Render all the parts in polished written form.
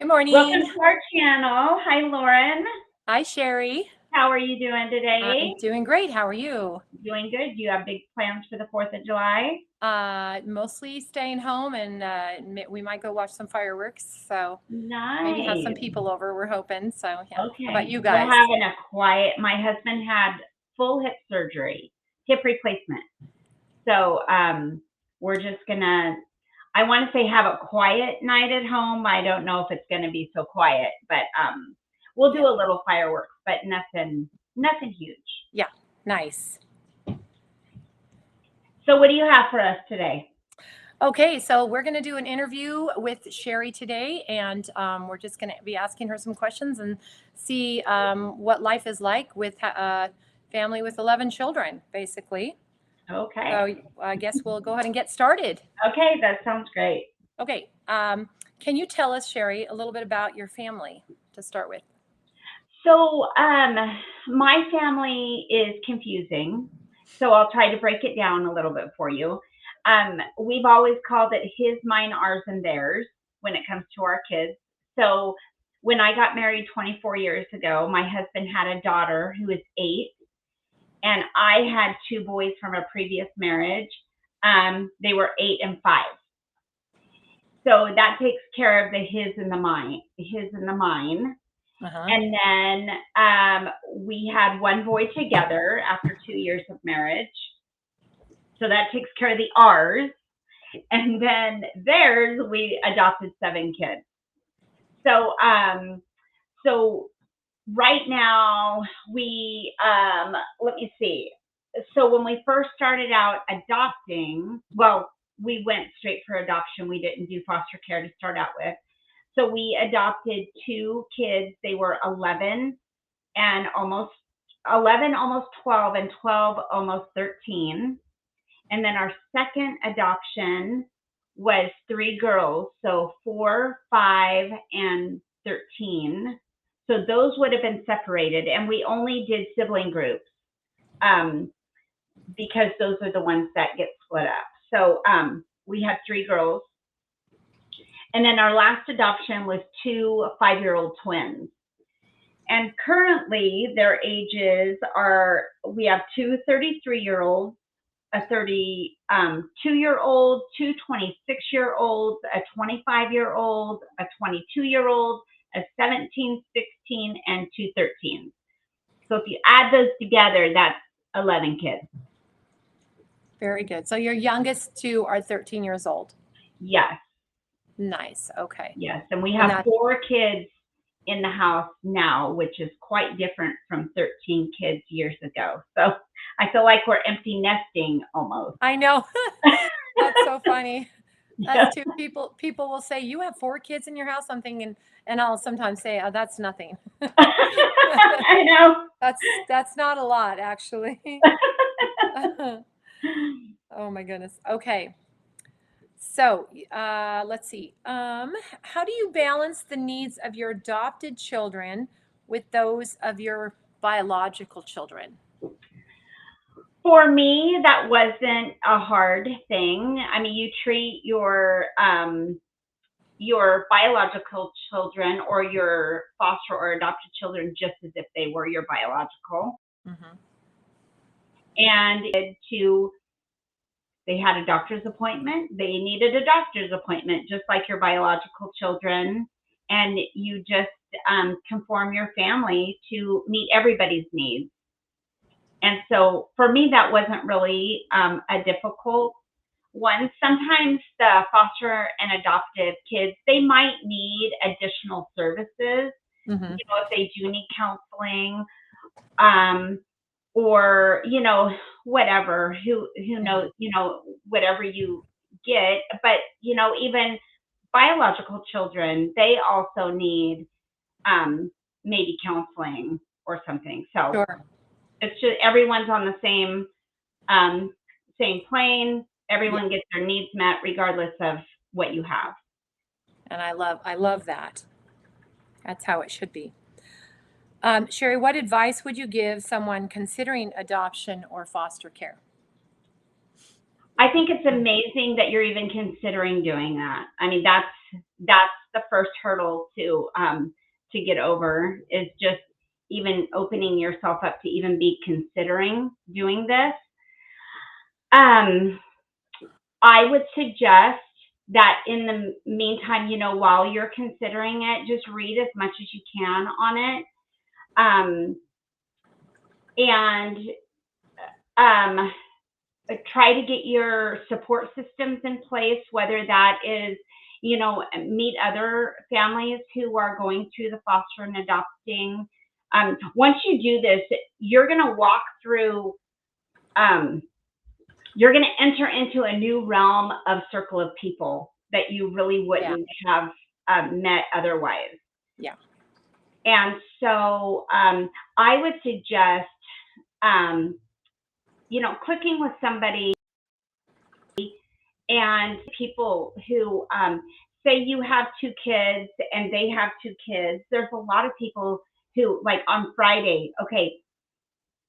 Good Welcome morning. to our channel. Hi, Lauren. Hi, Sherry. How are you doing today? I'm doing great. How are you? Doing good. Do you have big plans for the 4th of July? Mostly staying home and we might go watch some fireworks. So maybe have some Nice. people over, we're hoping. So yeah. How about Okay. you We're guys? having a quiet, my husband had full hip surgery, hip replacement. So we're just gonna, I want to say have a quiet night at home. I don't know if it's gonna be so quiet, but we'll do Yeah. a little fireworks, but nothing huge. Yeah. Nice. So what do you have for us today? Okay, so we're going to do an interview with Sheri today, and we're just going to be asking her some questions and see what life is like with a family with 11 children, basically. Okay. So I guess we'll go ahead and get started. Okay, that sounds great. Okay. Can you tell us, Sheri, a little bit about your family to start with? So, my family is confusing. So I'll try to break it down a little bit for you. We've always called it his, mine, ours, and theirs when it comes to our kids. So when I got married 24 years ago, my husband had a daughter who is 8, and I had 2 boys from a previous marriage. They were 8 and 5. So that takes care of the his and the mine. Uh-huh. And then we had 1 boy together after 2 years of marriage. So that takes care of the ours. And then theirs, we adopted 7 kids. So right now we let me see. So when we first started out adopting, well, we went straight for adoption. We didn't do foster care to start out with. So we adopted 2 kids. They were 11 and almost 11, almost 12, and 12, almost 13. And then our second adoption was 3 girls, so 4, 5, and 13. So those would have been separated, and we only did sibling groups because those are the ones that get split up. So we had 3 girls. And then our last adoption was 2 5-year-old twins. And currently their ages are, we have 2 33-year-olds, a 32-year-old, 2 26-year-olds, a 25-year-old, a 22-year-old, a 17, 16, and 2 13s. So if you add those together, that's 11 kids. Very good. So your youngest 2 are 13 years old. Yes. Nice. Okay. Yes. And we have 4 kids in the house now, which is quite different from 13 kids years ago. So I feel like we're empty nesting almost. I know. That's so funny. That's too people will say, you have 4 kids in your house. I'm thinking, and I'll sometimes say, oh, that's nothing. I know. That's not a lot, actually. Oh my goodness. Okay. So let's see. How do you balance the needs of your adopted children with those of your biological children? For me, that wasn't a hard thing. I mean, you treat your biological children or your foster or adopted children just as if they were your biological. Mm-hmm. And they had a doctor's appointment. They needed a doctor's appointment, just like your biological children. And you just conform your family to meet everybody's needs. And so for me, that wasn't really a difficult one. Sometimes the foster and adoptive kids, they might need additional services, Mm-hmm. if they do need counseling, or, whatever, who knows, whatever you get. But, even biological children, they also need maybe counseling or something. So Sure. it's just everyone's on the same plane. Everyone gets their needs met regardless of what you have. And I love that. That's how it should be. Sheri, what advice would you give someone considering adoption or foster care? I think it's amazing that you're even considering doing that. I mean, that's the first hurdle to get over, is just even opening yourself up to even be considering doing this. I would suggest that in the meantime, while you're considering it, just read as much as you can on it. And try to get your support systems in place, whether that is, meet other families who are going through the foster and adopting. Once you do this, you're going to walk through, you're going to enter into a new realm of circle of people that you really wouldn't have met otherwise. Yeah. And so I would suggest, clicking with somebody, and people who say you have 2 kids and they have 2 kids. There's a lot of people who, like, on Friday, okay,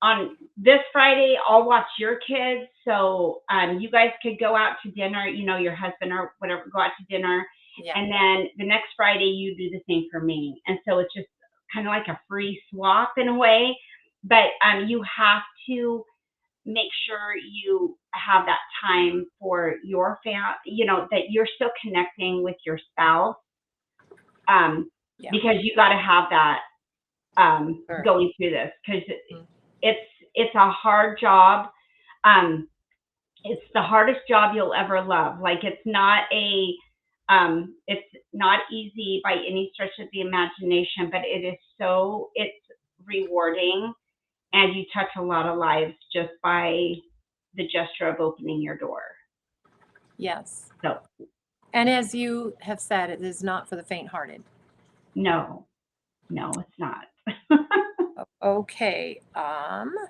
on this Friday, I'll watch your kids. So you guys could go out to dinner, your husband or whatever, go out to dinner. Yeah. And then the next Friday, you do the same for me. And so it's just kind of like a free swap in a way. But you have to make sure you have that time for your family, that you're still connecting with your spouse, because you got to have that going through this, because it's a hard job. It's the hardest job you'll ever love. Like, it's not easy by any stretch of the imagination, but it's rewarding. And you touch a lot of lives just by the gesture of opening your door. Yes. So, and as you have said, it is not for the faint-hearted. No, it's not. Okay.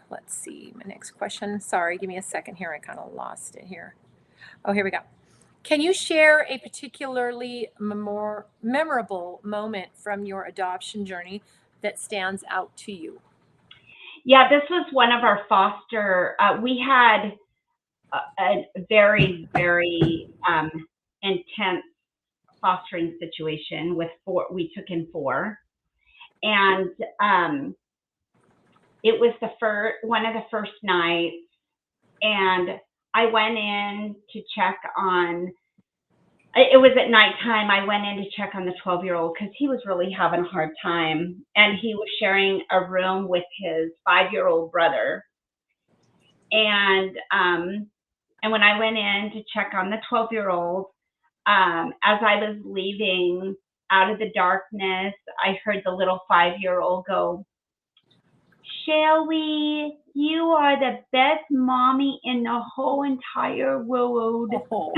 Let's see. My next question. Sorry, give me a second here. I kind of lost it here. Oh, here we go. Can you share a particularly memorable moment from your adoption journey that stands out to you? Yeah, this was one of our foster. We had a very, very intense fostering situation with 4. We took in 4, and it was one of the first nights, and I went in to check on. It was at nighttime. I went in to check on the 12-year-old because he was really having a hard time, and he was sharing a room with his 5-year-old brother. And when I went in to check on the 12-year-old, as I was leaving out of the darkness, I heard the little 5-year-old go, "Sheri, you are the best mommy in the whole entire world." Oh.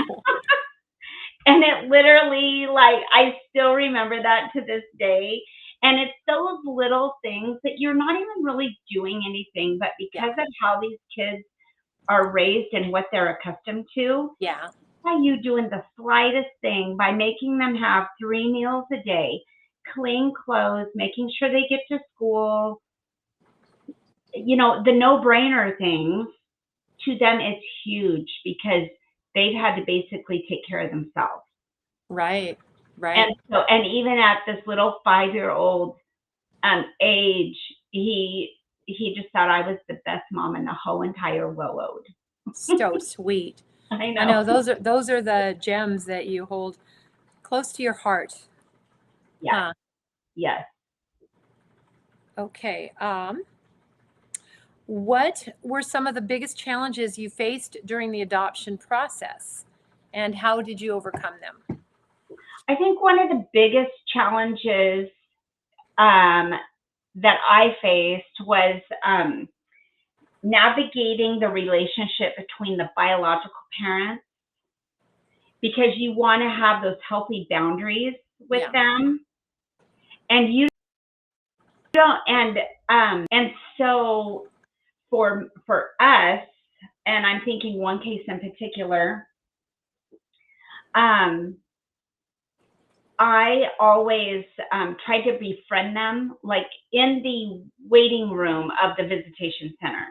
And it literally, like, I still remember that to this day. And it's those little things that you're not even really doing anything, but because of how these kids are raised and what they're accustomed to, by you doing the slightest thing, by making them have 3 meals a day, clean clothes, making sure they get to school, the no-brainer things, to them it's huge because they've had to basically take care of themselves. Right. And so, and even at this little 5-year-old age, he just thought I was the best mom in the whole entire world. So sweet. I know. I know those are the gems that you hold close to your heart. Yes. Huh. Yes. Okay. What were some of the biggest challenges you faced during the adoption process, and how did you overcome them? I think one of the biggest challenges that I faced was navigating the relationship between the biological parents, because you want to have those healthy boundaries with them, and you don't. And so for us, and I'm thinking one case in particular, I always tried to befriend them, like in the waiting room of the visitation center.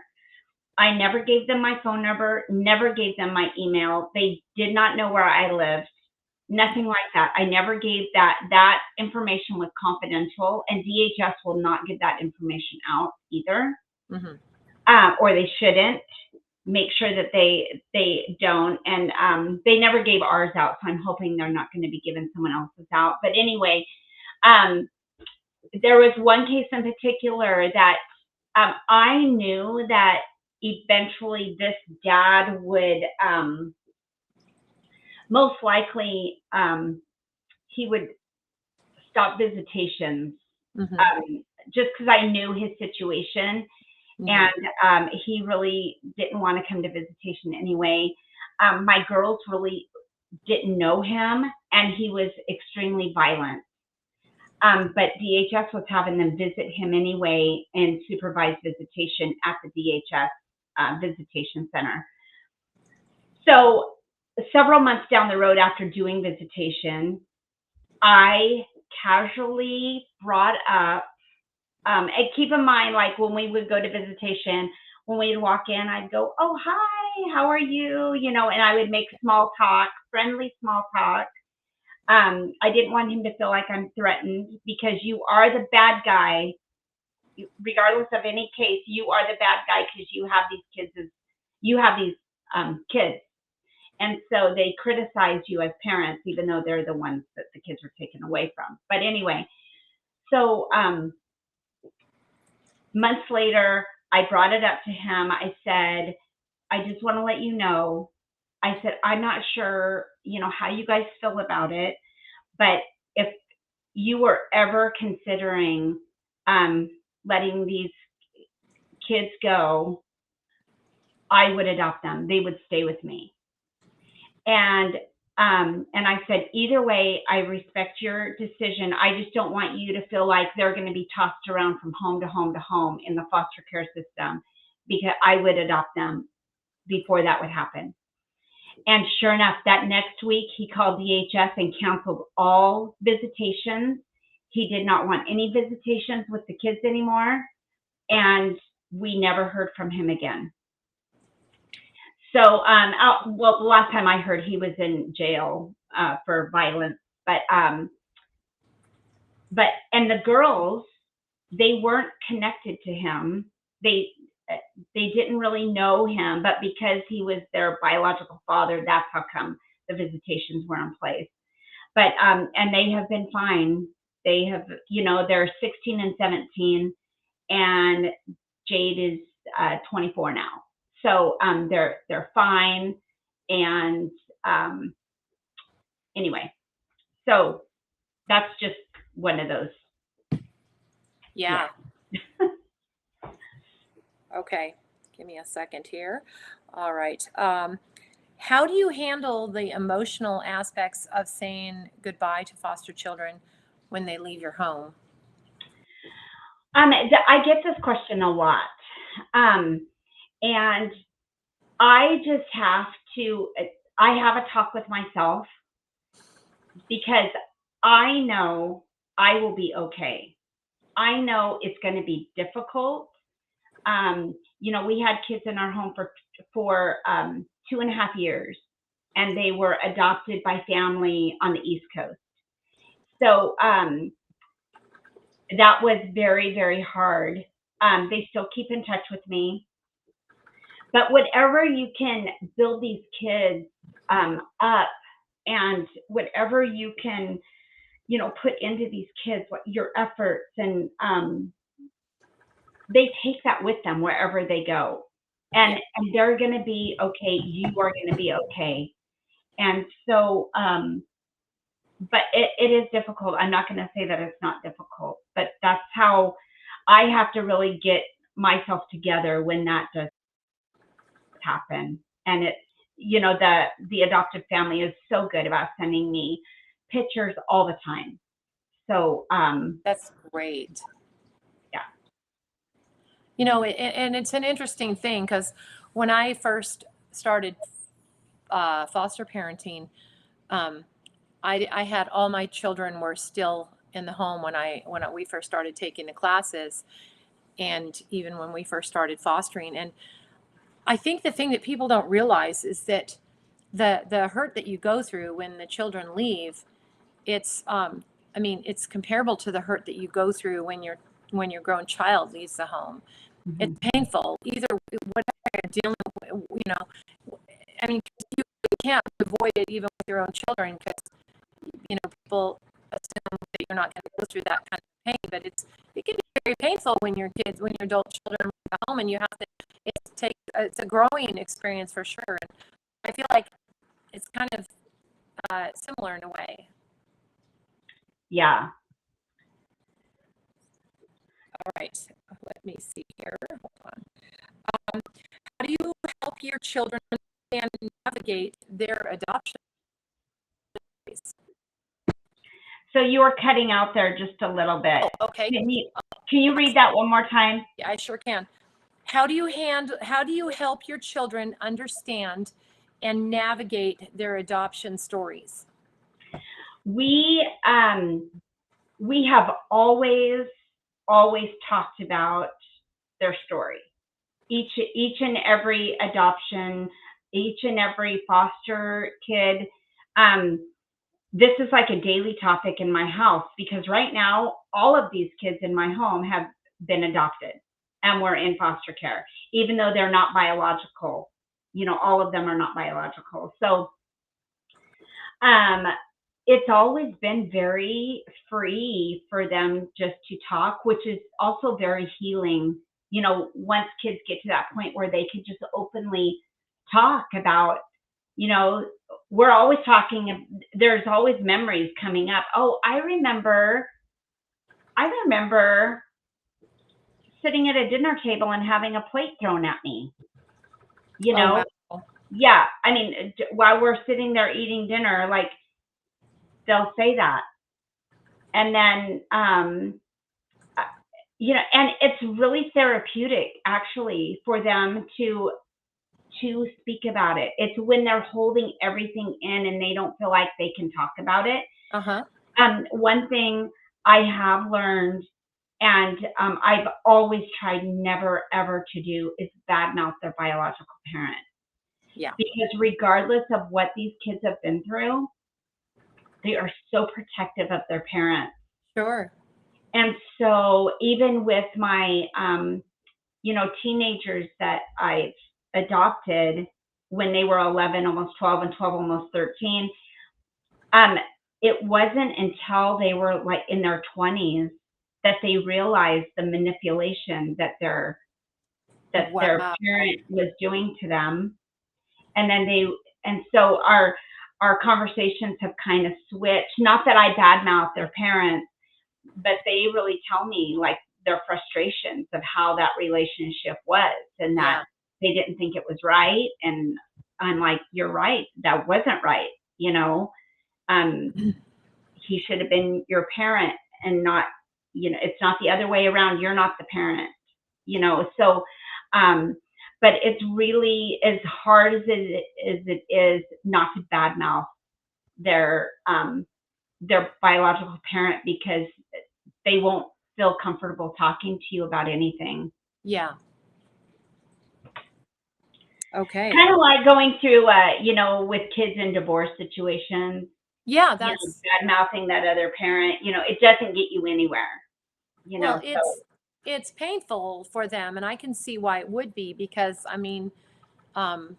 I never gave them my phone number, never gave them my email. They did not know where I lived. Nothing like that. I never gave that. That information was confidential, and DHS will not give that information out either, or they shouldn't. Make sure that they don't, and they never gave ours out, so I'm hoping they're not going to be giving someone else's out. But anyway, there was one case in particular that I knew that eventually this dad would most likely he would stop visitations, just because I knew his situation. And he really didn't want to come to visitation anyway. My girls really didn't know him, and he was extremely violent. But DHS was having them visit him anyway and supervise visitation at the DHS visitation center. So several months down the road after doing visitation, I casually brought up, and keep in mind, like when we would go to visitation, when we'd walk in, I'd go, "Oh, hi, how are you?" You know, and I would make small talk, friendly small talk. I didn't want him to feel like I'm threatened, because you are the bad guy. Regardless of any case, you are the bad guy because you have these kids. And so they criticize you as parents, even though they're the ones that the kids are taken away from. But anyway, so months later, I brought it up to him. I said, "I just want to let you know," I said, "I'm not sure, how you guys feel about it, but if you were ever considering letting these kids go, I would adopt them. They would stay with me." And I said, "Either way, I respect your decision. I just don't want you to feel like they're going to be tossed around from home to home to home in the foster care system, because I would adopt them before that would happen." And sure enough, that next week, he called DHS and canceled all visitations. He did not want any visitations with the kids anymore, and we never heard from him again. So, well, the last time I heard, he was in jail for violence. But and the girls, they weren't connected to him. They didn't really know him, but because he was their biological father, that's how come the visitations were in place. But and they have been fine. They have, they're 16 and 17, and Jade is 24 now. So they're fine. And anyway, so that's just one of those. Yeah. Okay. Give me a second here. All right. How do you handle the emotional aspects of saying goodbye to foster children when they leave your home? I get this question a lot. And I just have I have a talk with myself, because I know I will be okay. I know it's going to be difficult. We had kids in our home for 2.5 years, and they were adopted by family on the East Coast. So that was very, very hard. They still keep in touch with me. But whatever you can build these kids up, and whatever you can, put into these kids, your efforts, and they take that with them wherever they go. And they're going to be okay. You are going to be okay. And so, but it is difficult. I'm not going to say that it's not difficult, but that's how I have to really get myself together when that does happen. And it's, the adoptive family is so good about sending me pictures all the time. So that's great. Yeah. And it's an interesting thing, because when I first started foster parenting, I had all my children were still in the home when we first started taking the classes, and even when we first started fostering. And I think the thing that people don't realize is that the hurt that you go through when the children leave, it's I mean, it's comparable to the hurt that you go through when your grown child leaves the home. It's Mhm. painful, either whatever you're dealing with, you know. I mean, you can't avoid it even with your own children, because people assume that you're not going to go through that kind of pain, but it can be very painful when your adult children leave the home, and you have to. It's a growing experience for sure, and I feel like it's kind of similar in a way. Yeah. All right, let me see here. Hold on. How do you help your children understand and navigate their adoption phase? So you were cutting out there just a little bit. Oh, okay. Can you read that one more time? Yeah, I sure can. How do you help your children understand and navigate their adoption stories? We have always talked about their story. Each and every adoption, each and every foster kid. This is like a daily topic in my house, because right now all of these kids in my home have been adopted and we're in foster care, even though they're not biological. All of them are not biological. So um, it's always been very free for them just to talk, which is also very healing. Once kids get to that point where they can just openly talk about, we're always talking, there's always memories coming up. Oh, I remember sitting at a dinner table and having a plate thrown at me. Oh, wow. Yeah, I mean, while we're sitting there eating dinner, like, they'll say that. And then and it's really therapeutic actually for them to speak about it. It's when they're holding everything in and they don't feel like they can talk about it. Uh-huh. One thing I have learned, and I've always tried never ever to do, is badmouth their biological parent. Yeah. Because regardless of what these kids have been through, they are so protective of their parents. Sure. And so even with my teenagers that I've adopted when they were 11, almost 12, and 12, almost 13, it wasn't until they were like in their 20s that they realized the manipulation that their Wow. parent was doing to them. And so our conversations have kind of switched. Not that I badmouth their parents, but they really tell me like their frustrations of how that relationship was, and that Yeah. they didn't think it was right. And I'm like, you're right, that wasn't right. Um, he should have been your parent, and not, it's not the other way around. You're not the parent. So but it's really, as hard as it is not to badmouth their biological parent, because they won't feel comfortable talking to you about anything. Yeah. Okay. Kind of like going through, with kids in divorce situations, Yeah, that's bad mouthing that other parent, it doesn't get you anywhere, well, so. it's painful for them, and I can see why it would be, because I mean, um,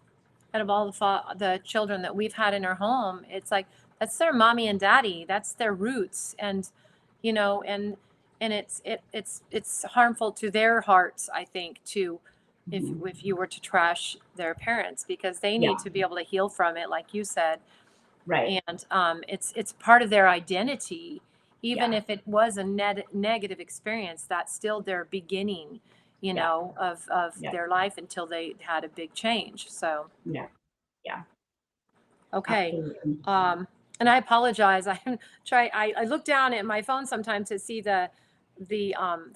out of all the children that we've had in our home, it's like that's their mommy and daddy, that's their roots, and you know, and it's harmful to their hearts, I think, to Mhm. if you were to trash their parents, because they Yeah, need to be able to heal from it, like you said, right. and it's part of their identity, even Yeah, if it was a negative experience. That's still their beginning, yeah, of yeah, their life until they had a big change. So yeah, yeah, okay. absolutely. Um, and I apologize. I look down at my phone sometimes to see the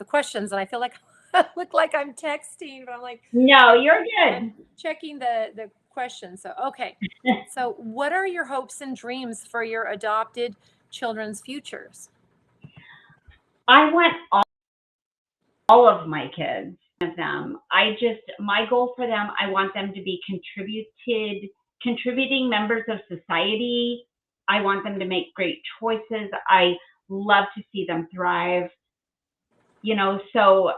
questions, and I feel like I look like I'm texting, but I'm like, No, I'm, you're I'm good. checking the questions. So, okay. So what are your hopes and dreams for your adopted children's futures? I want all of my kids, of them. My goal for them, I want them to be contributing members of society. I want them to make great choices. I love to see them thrive. So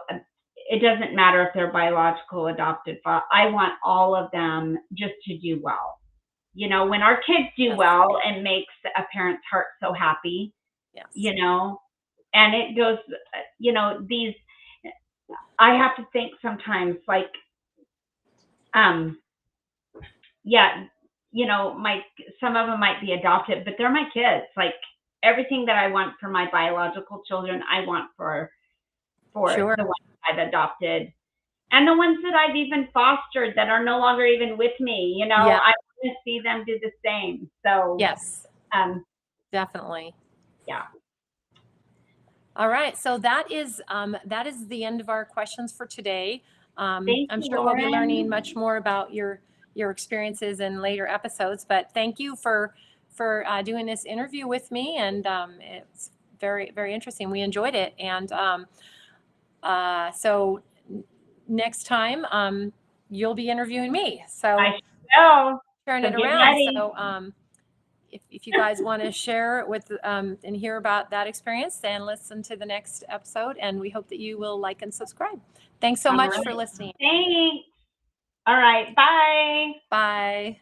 it doesn't matter if they're biological, adopted. I want all of them just to do well. When our kids do well, it makes a parent's heart so happy. Yes. And it goes, these, I have to think sometimes like, yeah, some of them might be adopted, but they're my kids. Like everything that I want for my biological children, I want for Sure. the ones I've adopted. And the ones that I've even fostered that are no longer even with me, Yeah. I want to see them do the same. So yes, definitely. yeah. All right. So that is the end of our questions for today. Thank I'm you, sure we'll be Lauren. learning much more about your experiences in later episodes. But thank you for doing this interview with me, and it's very, very interesting. We enjoyed it, and so next time you'll be interviewing me. So I will. turn So it get around. ready. So if you guys want to share with and hear about that experience, then listen to the next episode, and we hope that you will like and subscribe. Thanks so much for listening. Thanks. All right. Bye. Bye.